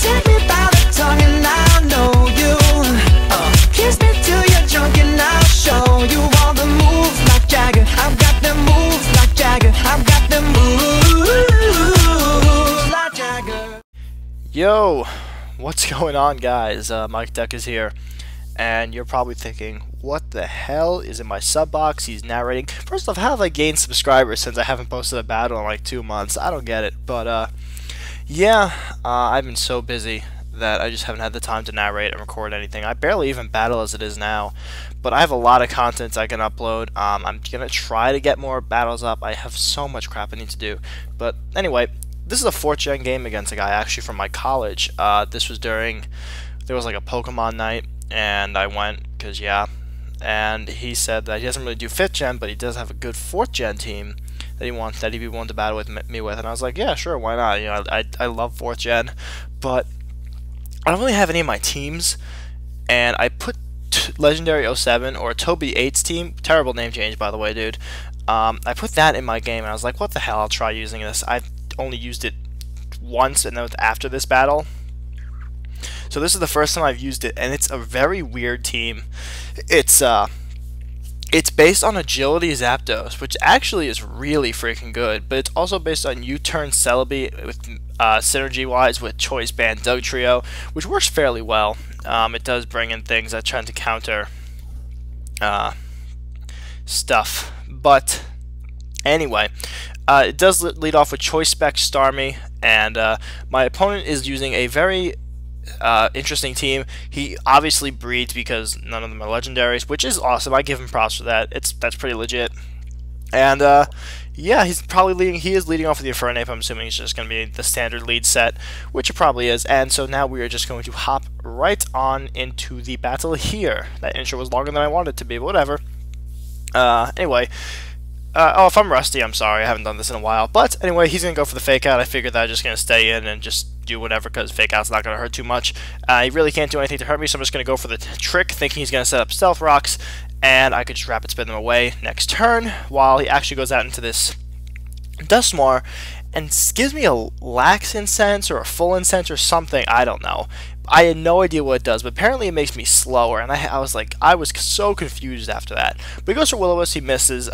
Take me by the tongue and I'll know you. Kiss me till you're drunk and I'll show you all the moves like Jagger. I've got the moves like Jagger. I've got the moves like Jagger. Yo, what's going on, guys? Mike Deck is here, and you're probably thinking, what the hell is in my sub box? He's narrating. First off, how have I gained subscribers since I haven't posted a battle in like 2 months? I don't get it, but yeah, I've been so busy that I just haven't had the time to narrate and record anything. I barely even battle as it is now, but I have a lot of content I can upload. I'm gonna try to get more battles up. I have so much crap I need to do, but anyway, this is a 4th gen game against a guy actually from my college. This was during, there was like a Pokemon night, and I went because yeah, and he said that he doesn't really do 5th gen, but he does have a good 4th gen team that he'd be willing to battle with me with, and I was like, yeah, sure, why not? You know, I love 4th gen, but I don't really have any of my teams, and I put Legendary 07 or Toby 8's team, terrible name change by the way, dude. I put that in my game, and I was like, what the hell? I'll try using this. I've only used it once, and that was after this battle. So this is the first time I've used it, and it's a very weird team. It's based on Agility Zapdos, which actually is really freaking good, but it's also based on U-Turn Celebi with synergy-wise with Choice Band Dugtrio, which works fairly well. It does bring in things that try to counter stuff, but anyway, it does lead off with Choice Spec Starmie, and my opponent is using a very interesting team. He obviously breeds because none of them are legendaries, which is awesome. I give him props for that. That's pretty legit. And yeah, he's probably leading. He is leading off with the Infernape. I'm assuming he's just going to be the standard lead set, which it probably is. And so now we are just going to hop right on into the battle here. That intro was longer than I wanted it to be, but whatever. Anyway. Oh, if I'm rusty, I'm sorry. I haven't done this in a while. But anyway, he's going to go for the Fake Out. I figured that I'm just going to stay in and just do whatever because Fake Out's not going to hurt too much. He really can't do anything to hurt me, so I'm just going to go for the Trick, thinking he's going to set up Stealth Rocks, and I could just Rapid Spin them away next turn, while he actually goes out into this Dusknoir and gives me a Lax Incense or a Full Incense or something. I don't know. I had no idea what it does, but apparently it makes me slower, and I was so confused after that. But he goes for Will-O-Wisp, he misses.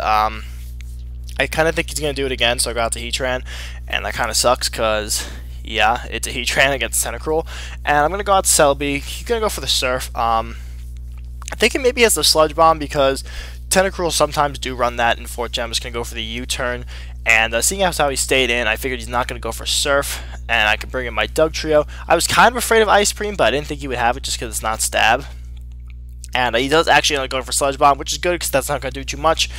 I kind of think he's going to do it again, so I go out to Heatran, and that kind of sucks because, yeah, it's a Heatran against Tentacruel. And I'm going to go out to Celebi. He's going to go for the Surf. I'm thinking maybe he has the Sludge Bomb because Tentacruel sometimes do run that in 4th gen. I'm just going to go for the U-turn. And seeing as how he stayed in, I figured he's not going to go for Surf, and I could bring in my Dugtrio. I was kind of afraid of Ice Cream, but I didn't think he would have it just because it's not Stab. And he does actually end up going for Sludge Bomb, which is good because that's not going to do too much.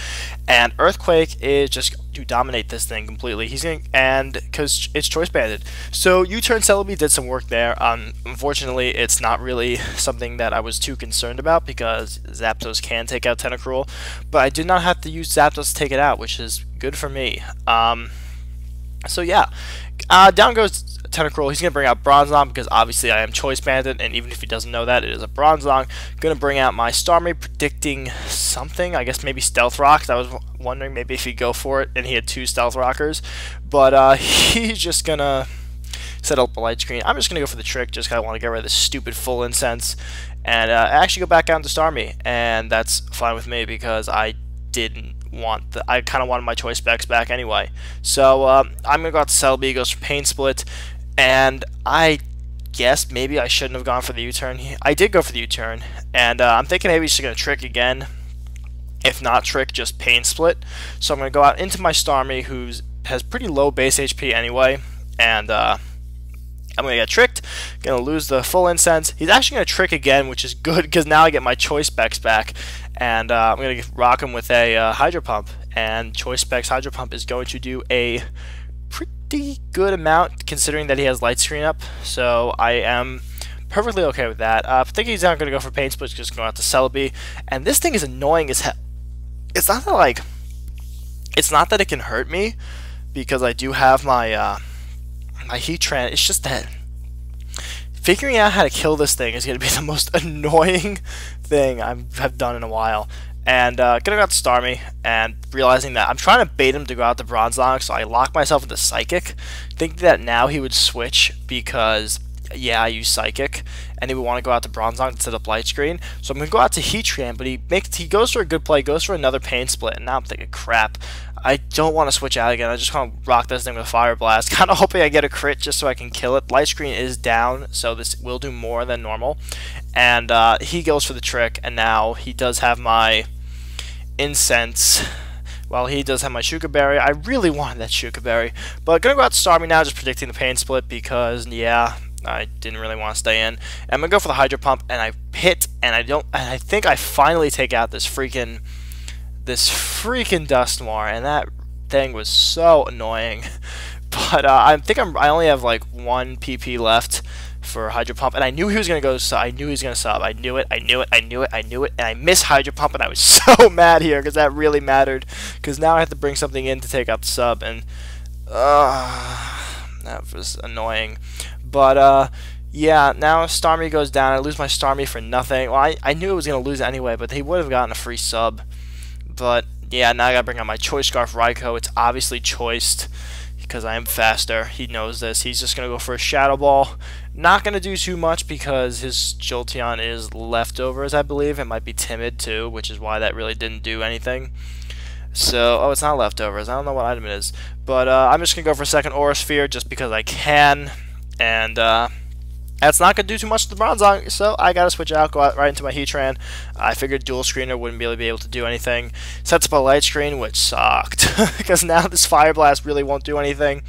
And Earthquake is just to dominate this thing completely. He's going and because it's Choice Banded. So U-Turn Celebi did some work there. Unfortunately, it's not really something that I was too concerned about because Zapdos can take out Tentacruel, but I did not have to use Zapdos to take it out, which is good for me. So yeah, down goes Tentacruel. He's going to bring out Bronzong because obviously I am Choice Banded, and even if he doesn't know that, it is a Bronzong. Going to bring out my Starmie, predicting something. I guess maybe Stealth Rocks. I was wondering maybe if he'd go for it, and he had 2 Stealth Rockers. But he's just going to set up a light screen. I'm just going to go for the Trick just because I want to get rid of this stupid Full Incense. And actually go back out into Starmie, and that's fine with me because I didn't want I kind of wanted my Choice Specs back anyway. So I'm going to go out to Celebi. He goes for Pain Split. And I guess maybe I shouldn't have gone for the U-turn. I did go for the U-turn, and I'm thinking maybe he's going to Trick again. If not Trick, just Pain Split. So I'm going to go out into my Starmie, who has pretty low base HP anyway, and I'm going to get tricked. Going to lose the Full Incense. He's actually going to Trick again, which is good because now I get my Choice Specs back, and I'm going to rock him with a Hydro Pump, and Choice Specs Hydro Pump is going to do a pretty good amount considering that he has Light Screen up, so I am perfectly okay with that. I think he's not going to go for Pain Split, just going out to Celebi, and this thing is annoying as hell. It's not that it can hurt me because I do have my my Heatran. It's just that figuring out how to kill this thing is going to be the most annoying thing I've done in a while. And gonna go out to Starmie, and realizing that I'm trying to bait him to go out to Bronzong, so I lock myself into Psychic, thinking that now he would switch because yeah, I use Psychic, and he would want to go out to Bronzong to set up Light Screen. So I'm going to go out to Heatran, but he goes for a good play, goes for another Pain Split, and now I'm thinking, crap, I don't want to switch out again. I just want to rock this thing with Fire Blast, kind of hoping I get a crit just so I can kill it. Light Screen is down, so this will do more than normal. And he goes for the trick, and now he does have my Incense. Well, he does have my Shuka Berry. I really wanted that Shuka Berry, but gonna go out to Starmie now, just predicting the Pain Split because, yeah, I didn't really want to stay in. And I'm gonna go for the Hydro Pump, and I hit, and I think I finally take out this freaking Dusknoir, and that thing was so annoying. But I think I only have like 1 PP left for Hydro Pump, and I knew he was gonna go. So I knew he was gonna sub. I knew it, and I missed Hydro Pump, and I was so mad here because that really mattered. Because now I have to bring something in to take out the sub, and that was annoying. But yeah, now Starmie goes down. I lose my Starmie for nothing. Well, I knew it was gonna lose anyway, but he would have gotten a free sub. But yeah, now I gotta bring out my Choice Scarf Raikou. It's obviously choiced because I am faster. He knows this. He's just gonna go for a Shadow Ball. Not gonna do too much because his Jolteon is leftovers, I believe. It might be timid too, which is why that really didn't do anything. So, oh, it's not leftovers. I don't know what item it is, but I'm just gonna go for a second Aura Sphere just because I can, and that's not going to do too much to the Bronzong, so I got to switch out, go out right into my Heatran. I figured Dual Screener wouldn't really be able to do anything. Sets up a Light Screen, which sucked, because now this Fire Blast really won't do anything.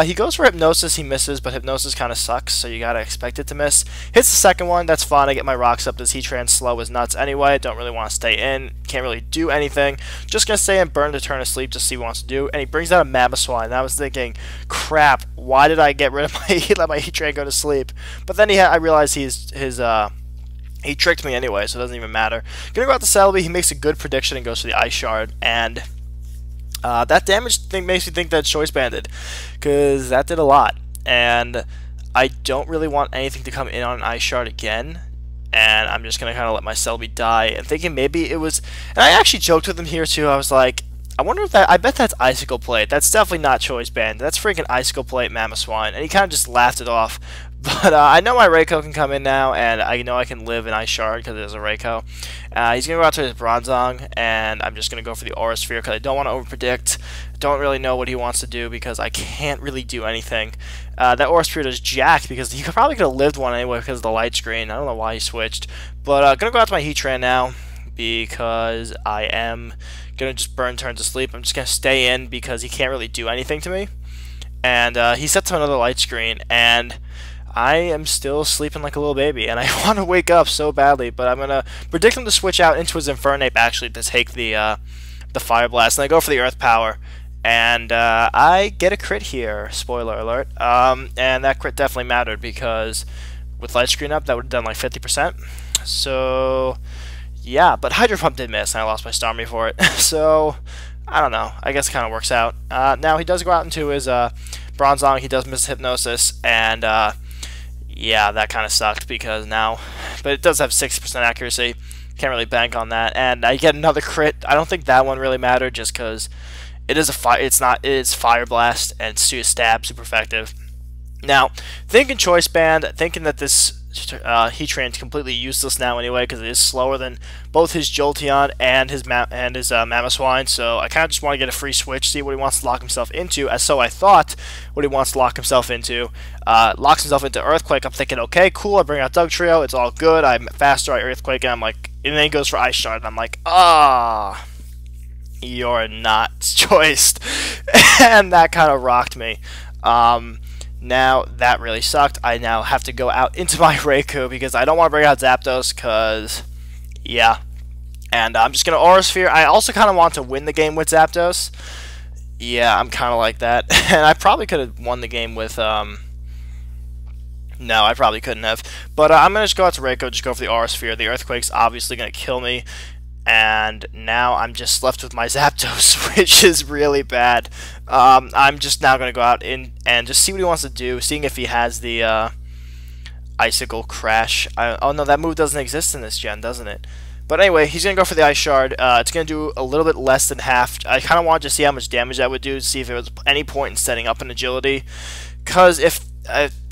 He goes for Hypnosis, he misses, but Hypnosis kind of sucks, so you got to expect it to miss. Hits the second one, that's fine, I get my rocks up. This Heatran slow as nuts anyway, don't really want to stay in, can't really do anything. Just going to stay in, burn to turn asleep, just see what he wants to do. And he brings out a Mamoswine, and I was thinking, crap, why did I get rid of let my Heatran go to sleep? But then I realized he tricked me anyway, so it doesn't even matter. Gonna go out to Celebi, he makes a good prediction and goes for the Ice Shard, and that damage thing makes me think that Choice Banded, because that did a lot, and I don't really want anything to come in on an Ice Shard again, and I'm just gonna kind of let my Celebi die, and thinking maybe it was, and I actually joked with him here too, I was like, I wonder if I bet that's Icicle Plate. That's definitely not Choice Band. That's freaking Icicle Plate Mamoswine. And he kind of just laughed it off. But I know my Raikou can come in now, and I know I can live in Ice Shard because there's a Raikou. He's going to go out to his Bronzong, and I'm just going to go for the Aura Sphere because I don't want to overpredict. Don't really know what he wants to do because I can't really do anything. That Aura Sphere does jack because he probably could have lived one anyway because of the Light Screen. I don't know why he switched. But going to go out to my Heatran now because I am gonna just burn turn to sleep. I'm just gonna stay in because he can't really do anything to me. And he sets up another Light Screen, and I am still sleeping like a little baby, and I want to wake up so badly. But I'm gonna predict him to switch out into his Infernape actually to take the Fire Blast, and I go for the Earth Power, and I get a crit here. Spoiler alert. And that crit definitely mattered because with Light Screen up, that would have done like 50%. So yeah, but Hydro Pump did miss, and I lost my Starmie for it. So, I don't know. I guess it kind of works out. Now, he does go out into his Bronzong. He does miss Hypnosis, and yeah, that kind of sucked because now... But it does have 60% accuracy. Can't really bank on that. And I get another crit. I don't think that one really mattered just because it is a fire... It is Fire Blast, and it's Stab, super effective. Now, thinking Choice Band, thinking that this... Heatran's completely useless now anyway because it is slower than both his Jolteon and his Mamoswine, so I kind of just want to get a free switch, see what he wants to lock himself into, as so I thought what he wants to lock himself into. Locks himself into Earthquake. I'm thinking, okay, cool, I bring out Dugtrio, it's all good, I'm faster, I Earthquake, and I'm like, and then he goes for Ice Shard, and I'm like, ah, you're not choiced. And that kind of rocked me. Now, that really sucked. I now have to go out into my Raikou because I don't want to bring out Zapdos because, yeah. And I'm just going to Aura Sphere. I also kind of want to win the game with Zapdos. Yeah, I'm kind of like that. And I probably could have won the game with, no, I probably couldn't have. But I'm going to just go out to Raikou, just go for the Aura Sphere. The Earthquake's obviously going to kill me. And now I'm just left with my Zapdos, which is really bad. I'm just now going to go out in and just see what he wants to do, seeing if he has the Icicle Crash. Oh no, that move doesn't exist in this gen, doesn't it? But anyway, he's going to go for the Ice Shard. It's going to do a little bit less than half. I kind of wanted to see how much damage that would do, to see if there was any point in setting up an Agility. Because if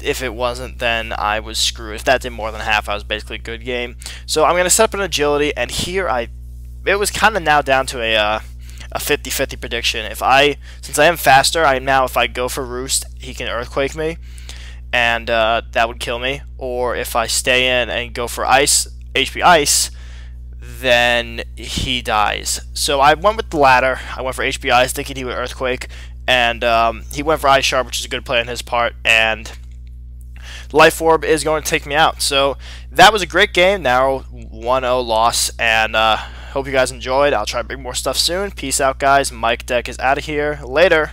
if it wasn't, then I was screwed. If that did more than half, I was basically a good game. So I'm going to set up an agility, and here it was kind of now down to a 50-50 prediction. Since I am faster, if I go for Roost, he can Earthquake me, and that would kill me. Or if I stay in and go for Ice, HP Ice, then he dies. So I went with the latter. I went for HP Ice, thinking he would Earthquake, and he went for Ice Shard, which is a good play on his part, and Life Orb is going to take me out. So that was a great game. Now 1-0 loss, and hope you guys enjoyed. I'll try to bring more stuff soon. Peace out, guys. Mike Deck is out of here. Later.